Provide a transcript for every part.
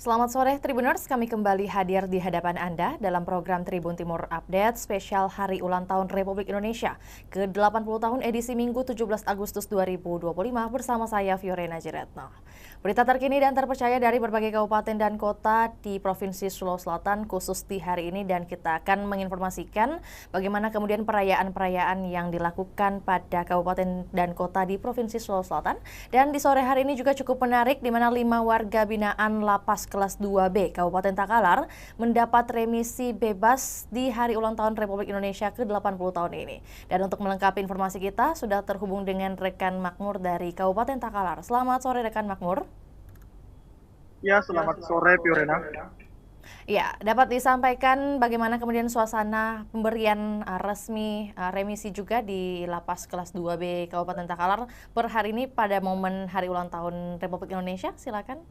Selamat sore Tribuners, kami kembali hadir di hadapan Anda dalam program Tribun Timur Update spesial Hari Ulang Tahun Republik Indonesia ke-80 tahun edisi Minggu 17 Agustus 2025 bersama saya Fiorena Jiretno. Berita terkini dan terpercaya dari berbagai kabupaten dan kota di Provinsi Sulawesi Selatan khusus di hari ini, dan kita akan menginformasikan bagaimana kemudian perayaan-perayaan yang dilakukan pada kabupaten dan kota di Provinsi Sulawesi Selatan. Dan di sore hari ini juga cukup menarik di mana 5 warga binaan Lapas kelas 2B Kabupaten Takalar mendapat remisi bebas di hari ulang tahun Republik Indonesia ke-80 tahun ini. Dan untuk melengkapi informasi kita sudah terhubung dengan rekan Makmur dari Kabupaten Takalar. Selamat sore rekan Makmur. Ya, selamat sore Fiorena. Ya, dapat disampaikan bagaimana kemudian suasana pemberian resmi remisi juga di Lapas kelas 2B Kabupaten Takalar per hari ini pada momen hari ulang tahun Republik Indonesia? Silakan.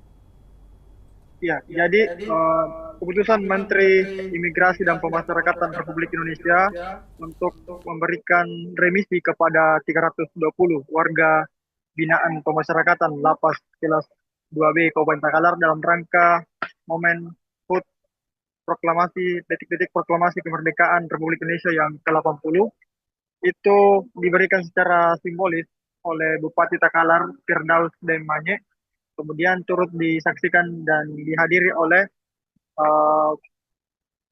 Ya, jadi keputusan Menteri Imigrasi dan Pemasyarakatan Republik Indonesia untuk memberikan remisi kepada 320 warga binaan pemasyarakatan Lapas kelas 2B Kabupaten Takalar dalam rangka momen HUT proklamasi detik-detik proklamasi kemerdekaan Republik Indonesia yang ke-80 itu diberikan secara simbolis oleh Bupati Takalar Firdaus Demanye, kemudian turut disaksikan dan dihadiri oleh uh,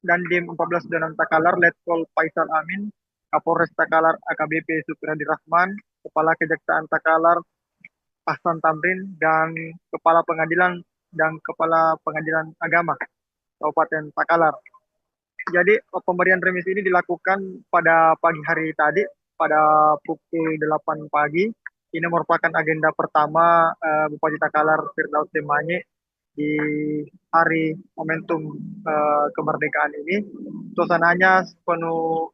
Dandim 14 Danang Takalar Letkol Faisal Amin, Kapolres Takalar AKBP Supriyadi Rahman, Kepala Kejaksaan Takalar Ahsan Tamrin, dan Kepala Pengadilan dan Kepala Pengadilan Agama Kabupaten Takalar. Jadi pemberian remisi ini dilakukan pada pagi hari tadi pada pukul 8 pagi. Ini merupakan agenda pertama Bupati Takalar Firdaus Demanye di hari momentum kemerdekaan ini. Suasananya penuh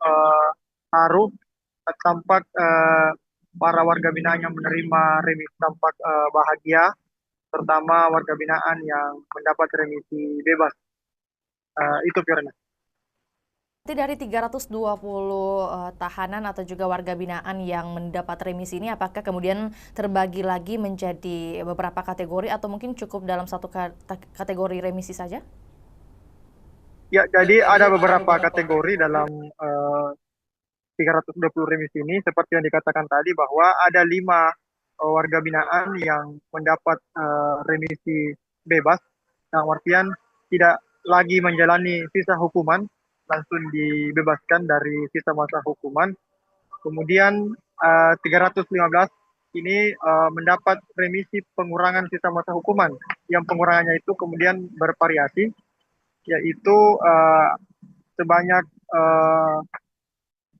haru, tampak para warga binaan yang menerima remisi tampak bahagia, terutama warga binaan yang mendapat remisi bebas. Itu Fiorina. Dari 320 tahanan atau juga warga binaan yang mendapat remisi ini, apakah kemudian terbagi lagi menjadi beberapa kategori atau mungkin cukup dalam satu kategori remisi saja? Ya, jadi ada beberapa kategori dalam 320 remisi ini, seperti yang dikatakan tadi bahwa ada 5 warga binaan yang mendapat remisi bebas, yang artian tidak lagi menjalani sisa hukuman, langsung dibebaskan dari sisa masa hukuman. Kemudian 315 ini mendapat remisi pengurangan sisa masa hukuman, yang pengurangannya itu kemudian bervariasi, yaitu sebanyak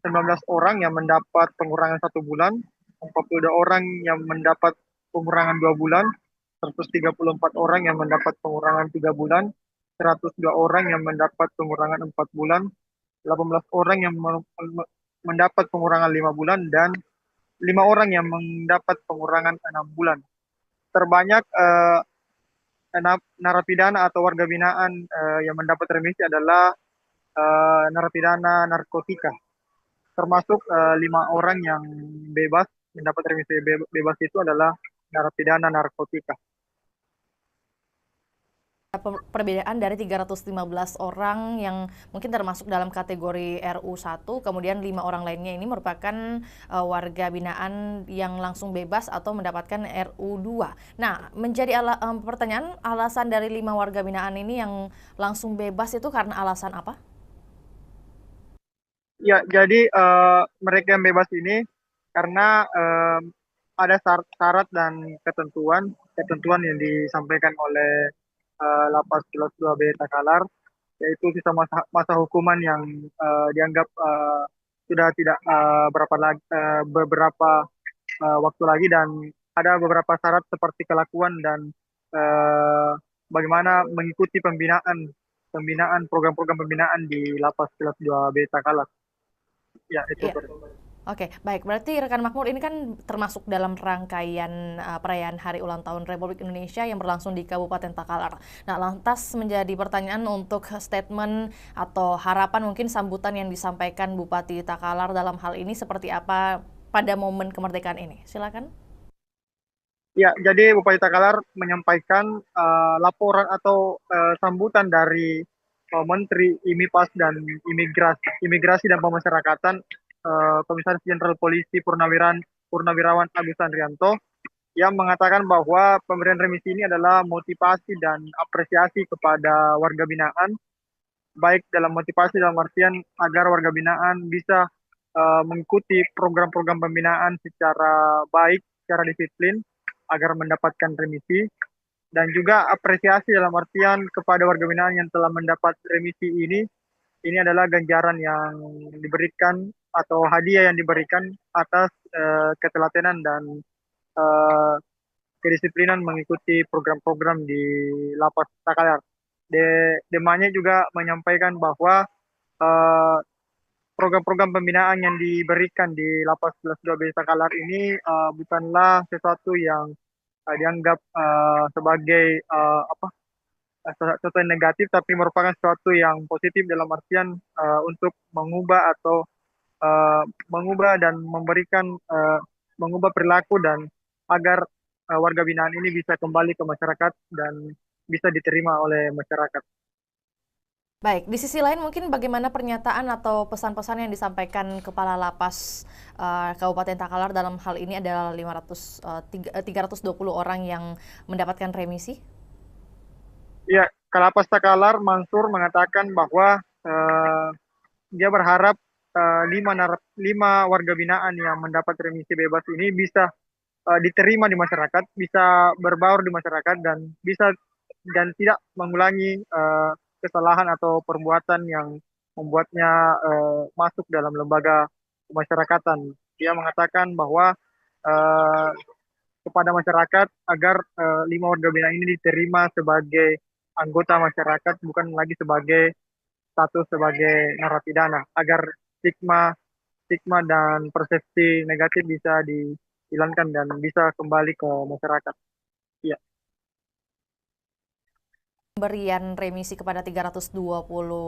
19 orang yang mendapat pengurangan 1 bulan, 42 orang yang mendapat pengurangan 2 bulan, 134 orang yang mendapat pengurangan 3 bulan, 102 orang yang mendapat pengurangan 4 bulan, 18 orang yang mendapat pengurangan 5 bulan, dan 5 orang yang mendapat pengurangan 6 bulan. Terbanyak narapidana atau warga binaan yang mendapat remisi adalah narapidana narkotika, termasuk 5 orang yang bebas mendapat remisi bebas itu adalah narapidana narkotika. Perbedaan dari 315 orang yang mungkin termasuk dalam kategori RU1, kemudian 5 orang lainnya ini merupakan warga binaan yang langsung bebas atau mendapatkan RU2. Nah, menjadi pertanyaan, alasan dari 5 warga binaan ini yang langsung bebas itu karena alasan apa? Ya, jadi mereka yang bebas ini karena ada syarat dan ketentuan yang disampaikan oleh Lapas kelas 2B Takalar, yaitu sisa masa hukuman yang dianggap sudah tidak beberapa waktu lagi, dan ada beberapa syarat seperti kelakuan dan eh, bagaimana mengikuti pembinaan program-program pembinaan di Lapas kelas 2B Takalar. Ya, itu. Ya. Oke, baik. Berarti rekan Makmur ini kan termasuk dalam rangkaian perayaan Hari Ulang Tahun Republik Indonesia yang berlangsung di Kabupaten Takalar. Nah, lantas menjadi pertanyaan untuk statement atau harapan mungkin sambutan yang disampaikan Bupati Takalar dalam hal ini seperti apa pada momen kemerdekaan ini? Silakan. Ya, jadi Bupati Takalar menyampaikan laporan atau sambutan dari Menteri IMIPAS dan Imigrasi dan Pemasyarakatan, Komisaris Jenderal Polisi Purnawirawan Agus Andrianto, yang mengatakan bahwa pemberian remisi ini adalah motivasi dan apresiasi kepada warga binaan, baik dalam motivasi dalam artian agar warga binaan bisa mengikuti program-program pembinaan secara baik, secara disiplin, agar mendapatkan remisi, dan juga apresiasi dalam artian kepada warga binaan yang telah mendapat remisi ini adalah ganjaran yang diberikan atau hadiah yang diberikan atas ketelatenan dan eh, kedisiplinan mengikuti program-program di Lapas Takalar. Demanya juga menyampaikan bahwa eh, program-program pembinaan yang diberikan di Lapas Kelas 2B Takalar ini bukanlah sesuatu yang dianggap sebagai sesuatu yang negatif, tapi merupakan sesuatu yang positif dalam artian untuk mengubah atau mengubah dan memberikan mengubah perilaku dan agar warga binaan ini bisa kembali ke masyarakat dan bisa diterima oleh masyarakat. Baik, di sisi lain mungkin bagaimana pernyataan atau pesan-pesan yang disampaikan Kepala Lapas Kabupaten Takalar dalam hal ini adalah 320 orang yang mendapatkan remisi? Ya, Kalapas Takalar Mansur mengatakan bahwa dia berharap lima warga binaan yang mendapat remisi bebas ini bisa diterima di masyarakat, bisa berbaur di masyarakat dan tidak mengulangi kesalahan atau perbuatan yang membuatnya masuk dalam lembaga pemasyarakatan. Dia mengatakan bahwa uh, kepada masyarakat agar 5 warga binaan ini diterima sebagai anggota masyarakat, bukan lagi sebagai status sebagai narapidana, agar stigma stigma dan persepsi negatif bisa dihilangkan dan bisa kembali ke masyarakat. Ya. Pemberian remisi kepada 320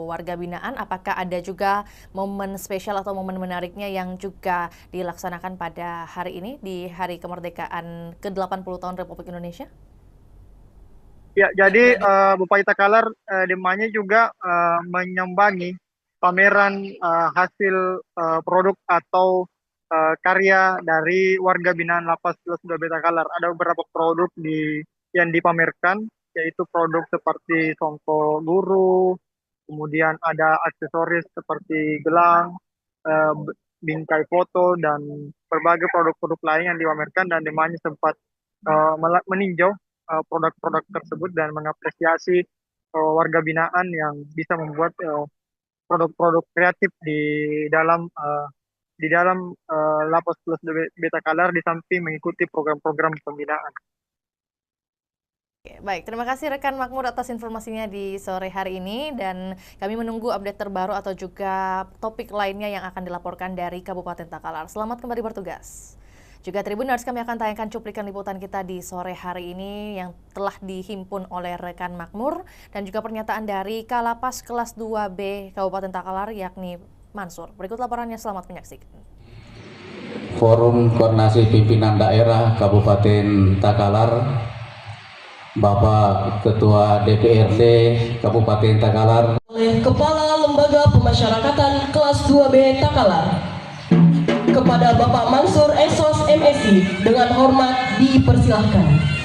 warga binaan, apakah ada juga momen spesial atau momen menariknya yang juga dilaksanakan pada hari ini, di Hari Kemerdekaan ke-80 tahun Republik Indonesia? Ya, jadi Bupati Takalar demanya juga menyambangi pameran hasil produk atau karya dari warga binaan Lapas Kelas 2B Takalar. Ada beberapa produk yang dipamerkan, yaitu produk seperti songkok guru, kemudian ada aksesoris seperti gelang, eh, bingkai foto, dan berbagai produk-produk lain yang dipamerkan, dan demanya sempat meninjau produk-produk tersebut dan mengapresiasi warga binaan yang bisa membuat produk-produk kreatif di dalam Lapas Plus Beta Kalar, di samping mengikuti program-program pembinaan. Oke, baik, terima kasih rekan Makmur atas informasinya di sore hari ini, dan kami menunggu update terbaru atau juga topik lainnya yang akan dilaporkan dari Kabupaten Takalar. Selamat kembali bertugas. Juga Tribuners, kami akan tayangkan cuplikan liputan kita di sore hari ini yang telah dihimpun oleh rekan Makmur dan juga pernyataan dari Kalapas Kelas 2B Kabupaten Takalar yakni Mansur. Berikut laporannya, selamat menyaksikan. Forum Koordinasi Pimpinan Daerah Kabupaten Takalar, Bapak Ketua DPRD Kabupaten Takalar, oleh Kepala Lembaga Pemasyarakatan Kelas 2B Takalar, kepada Bapak Mansur Esos MSI dengan hormat dipersilahkan.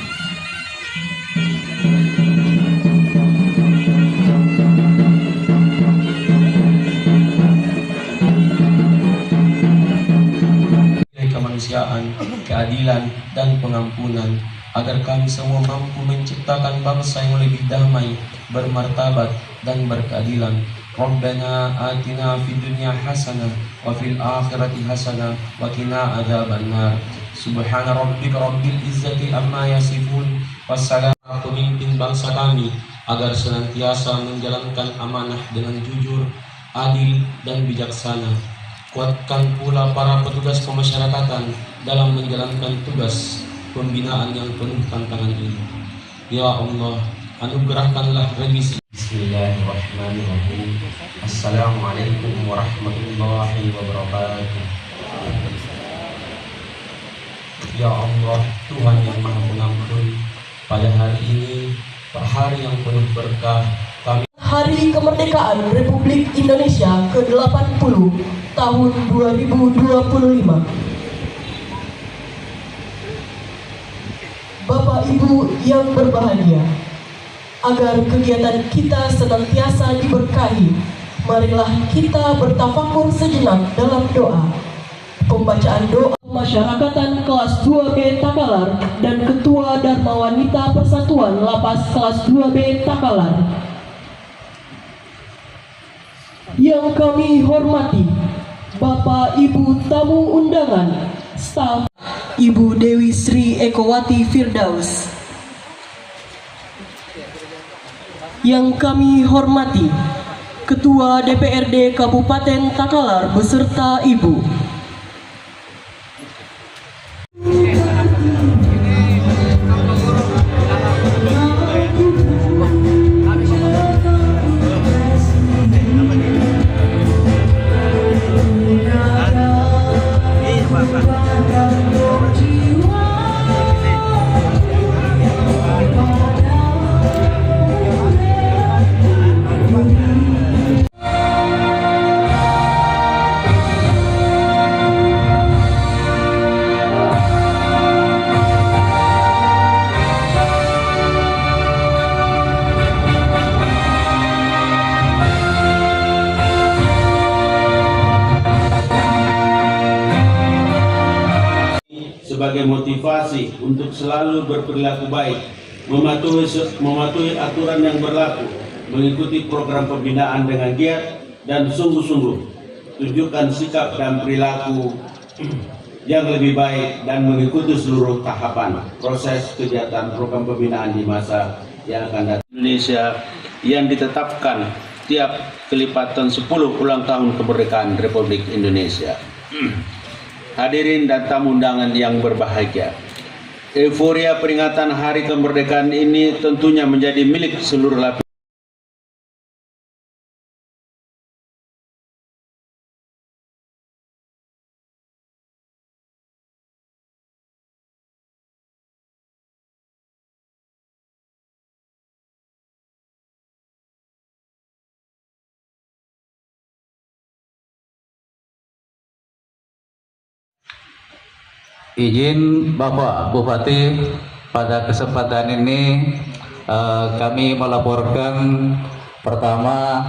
Kemanusiaan, keadilan, dan pengampunan, agar kami semua mampu menciptakan bangsa yang lebih damai, bermartabat, dan berkeadilan. Rabbana atina fid dunya hasanah wa fil akhirati hasanah wa qina adzabannar. Subhana rabbika rabbil izzati amma yasifun. Wassalamu pemimpin bangsa kami agar senantiasa menjalankan amanah dengan jujur, adil, dan bijaksana. Kuatkan pula para petugas pemasyarakatan dalam menjalankan tugas pembinaan yang penuh tantangan ini. Ya Allah, anugerahkanlah remisi. Bismillahirrahmanirrahim. Assalamualaikum warahmatullahi wabarakatuh. Ya Allah, Tuhan yang Maha Pengampun, pada hari ini, hari yang penuh berkah, kami Hari Kemerdekaan Republik Indonesia ke-80 tahun 2025. Bapak Ibu yang berbahagia, agar kegiatan kita senantiasa diberkahi, marilah kita bertafakur sejenak dalam doa. Pembacaan doa Masyarakatan kelas 2B Takalar dan Ketua Dharma Wanita Persatuan Lapas kelas 2B Takalar. Yang kami hormati Bapak Ibu tamu undangan, staf Ibu Dewi Sri Ekowati Firdaus. Yang kami hormati Ketua DPRD Kabupaten Takalar beserta Ibu. sebagai motivasi untuk selalu berperilaku baik, mematuhi aturan yang berlaku, mengikuti program pembinaan dengan giat dan sungguh-sungguh, tunjukkan sikap dan perilaku yang lebih baik dan mengikuti seluruh tahapan proses kegiatan program pembinaan di masa yang akan datang. Indonesia yang ditetapkan tiap kelipatan 10 ulang tahun kemerdekaan Republik Indonesia. Hadirin dan tamu undangan yang berbahagia, euforia peringatan Hari Kemerdekaan ini tentunya menjadi milik seluruh lapisan Izin Bapak Bupati, pada kesempatan ini kami melaporkan pertama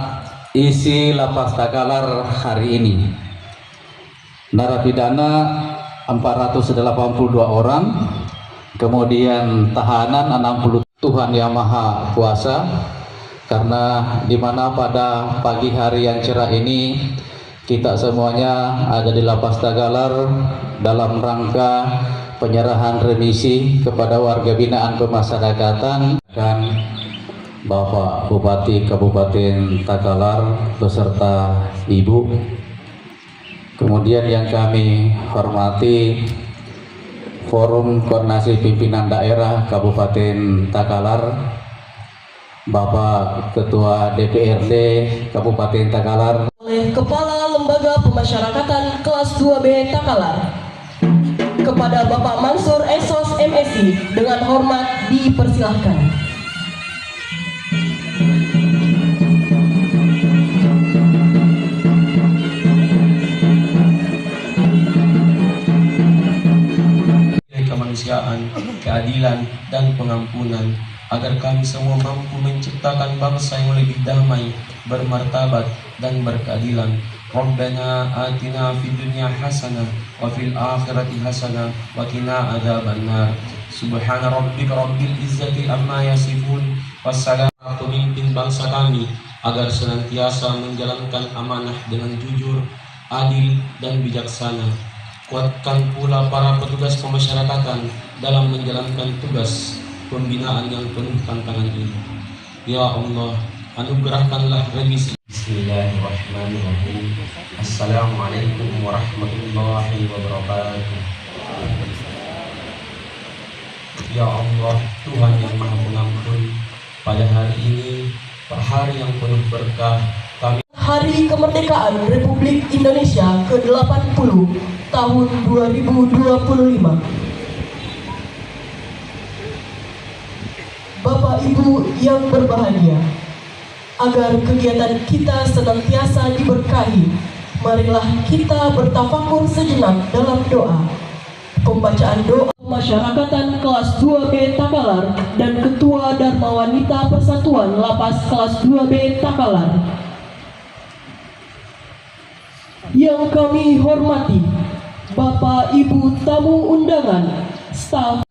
isi lapas Takalar hari ini. Narapidana 482 orang, kemudian tahanan 60. Tuhan yang Maha Kuasa, karena dimana pada pagi hari yang cerah ini kita semuanya ada di lapas Takalar dalam rangka penyerahan remisi kepada warga binaan pemasyarakatan dan Bapak Bupati Kabupaten Takalar beserta Ibu. Kemudian yang kami hormati Forum Koordinasi Pimpinan Daerah Kabupaten Takalar, Bapak Ketua DPRD Kabupaten Takalar, oleh Kepala Lembaga Pemasyarakatan kelas 2B Takalar. Kepada Bapak Mansur Esos MSI dengan hormat dipersilahkan. Kemanusiaan, keadilan, dan pengampunan, agar kami semua mampu menciptakan bangsa yang lebih damai, bermartabat, dan berkeadilan. Rabbana atina fid dunya hasanah wa fil akhirati hasanah wa qina adzabannar. Subhana rabbika rabbil izzati amma yasifun. Wassalamu pemimpin bangsa kami agar senantiasa menjalankan amanah dengan jujur, adil, dan bijaksana. Kuatkan pula para petugas pemasyarakatan dalam menjalankan tugas pembinaan yang penuh tantangan ini. Ya Allah, anugerahkanlah remisi. Bismillahirrahmanirrahim. Assalamualaikum warahmatullahi wabarakatuh. Ya Allah, Tuhan yang Maha Pengampun, pada hari ini, hari yang penuh berkah, kami Hari Kemerdekaan Republik Indonesia ke-80 tahun 2025. Bapak Ibu yang berbahagia, agar kegiatan kita senantiasa diberkahi, marilah kita bertafakur sejenak dalam doa. Pembacaan doa Masyarakatan kelas 2B Takalar dan Ketua Dharma Wanita Persatuan Lapas kelas 2B Takalar. Yang kami hormati Bapak Ibu tamu undangan, staf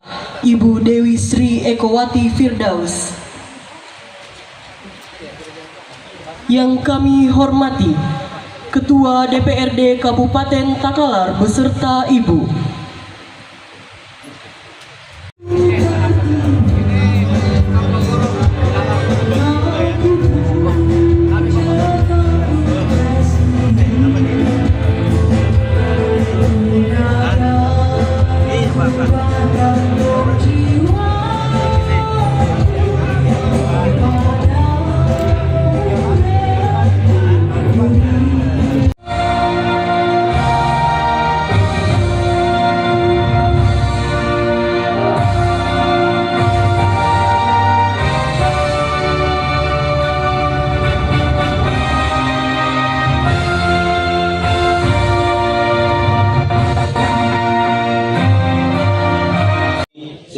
Ibu Dewi Sri Ekowati Firdaus. Yang kami hormati Ketua DPRD Kabupaten Takalar beserta Ibu.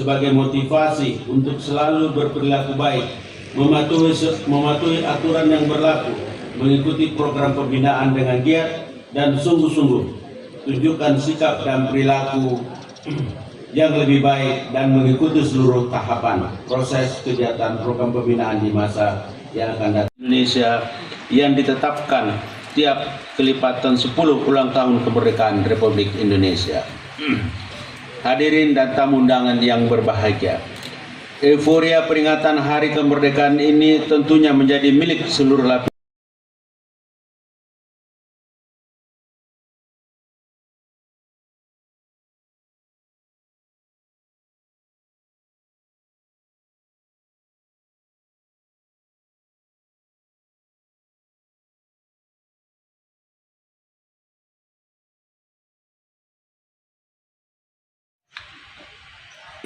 sebagai motivasi untuk selalu berperilaku baik, mematuhi aturan yang berlaku, mengikuti program pembinaan dengan giat dan sungguh-sungguh, tunjukkan sikap dan perilaku yang lebih baik dan mengikuti seluruh tahapan proses kegiatan program pembinaan di masa yang akan datang. Indonesia yang ditetapkan tiap kelipatan 10 ulang tahun kemerdekaan Republik Indonesia. Hadirin dan tamu undangan yang berbahagia, euforia peringatan Hari Kemerdekaan ini tentunya menjadi milik seluruh lapisan.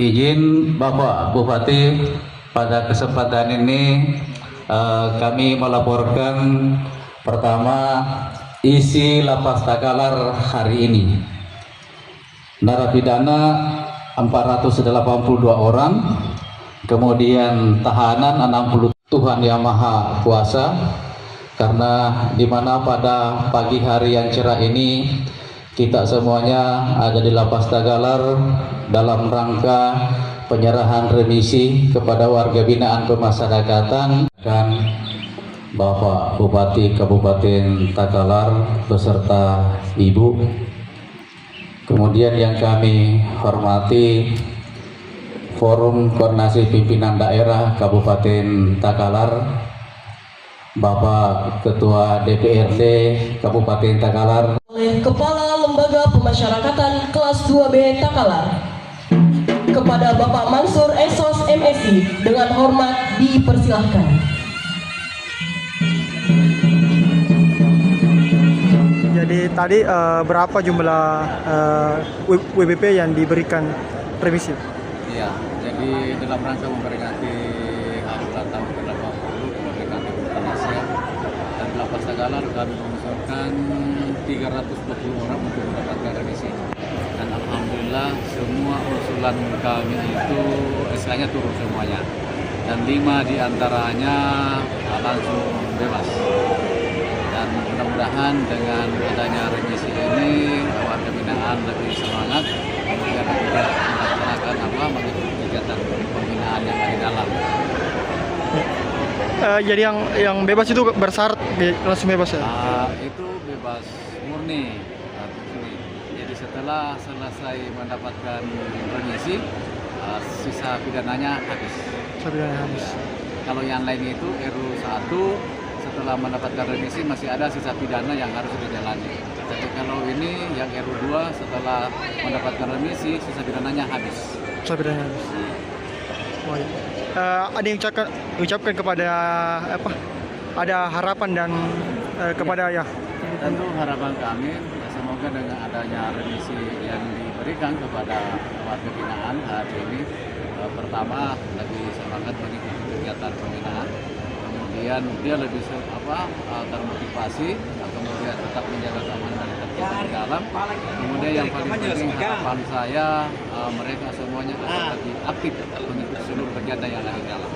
Izin Bapak Bupati, pada kesempatan ini kami melaporkan pertama isi lapas Takalar hari ini. Narapidana 482 orang, kemudian tahanan 60. Tuhan Yang Maha Kuasa, karena dimana pada pagi hari yang cerah ini kita semuanya ada di lapas Takalar dalam rangka penyerahan remisi kepada warga binaan pemasyarakatan dan Bapak Bupati Kabupaten Takalar beserta Ibu. Kemudian yang kami hormati Forum Koordinasi Pimpinan Daerah Kabupaten Takalar, Bapak Ketua DPRD Kabupaten Takalar, Oleh Kepala Lembaga Pemasyarakatan kelas 2B Takalar, kepada Bapak Mansur Esos MSI dengan hormat dipersilahkan. Jadi tadi berapa jumlah WBP yang diberikan remisi? Iya, jadi dalam rangka memperingati hari ulang tahun ke-80 kemerdekaan Republik Indonesia dan Lapas Takalar kami mengusulkan 320 orang untuk mendapatkan remisi. Dan alhamdulillah semua usulan kami itu SK-nya turun semuanya. Dan 5 diantaranya langsung bebas. Dan mudah-mudahan dengan adanya remisi ini warga binaan lebih semangat kemudian melaksanakan mengikuti kegiatan pembinaan yang ada di dalam. Jadi yang bebas itu bersyarat langsung bebas ya? Itu bebas murni. Jadi setelah selesai mendapatkan remisi, sisa pidananya habis. Kalau yang lain itu RU1 setelah mendapatkan remisi masih ada sisa pidana yang harus dijalani. Tapi kalau ini yang RU2 setelah mendapatkan remisi sisa pidananya habis. Sisa pidananya habis. Ada yang ucapkan kepada ada harapan dan kepada ya. Tentu harapan kami semoga dengan adanya remisi yang diberikan kepada warga binaan hari ini pertama lebih semangat mengikuti kegiatan pembinaan, kemudian dia lebih termotivasi, kemudian tetap menjaga keamanan dan ketertiban di dalam. Kemudian yang paling penting harapan saya mereka semuanya tetap lebih aktif mengikuti seluruh kegiatan yang ada di dalam.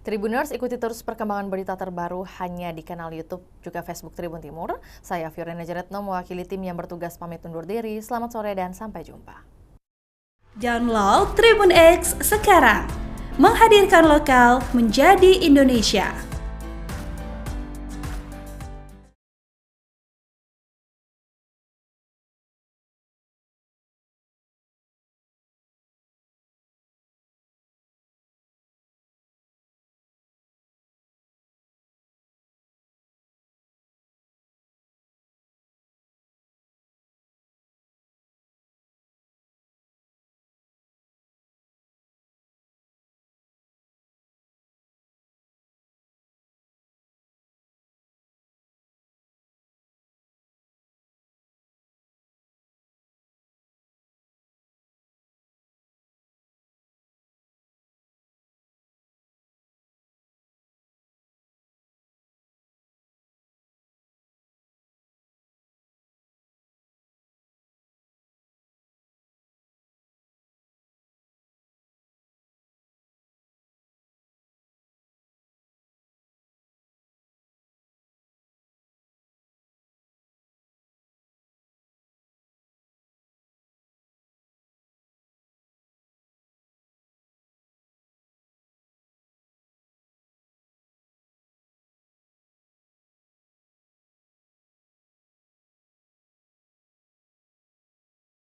Tribuners, ikuti terus perkembangan berita terbaru hanya di kanal YouTube juga Facebook Tribun Timur. Saya Fiorina Jaretno mewakili tim yang bertugas pamit undur diri. Selamat sore dan sampai jumpa. Download Tribun X sekarang, menghadirkan lokal menjadi Indonesia.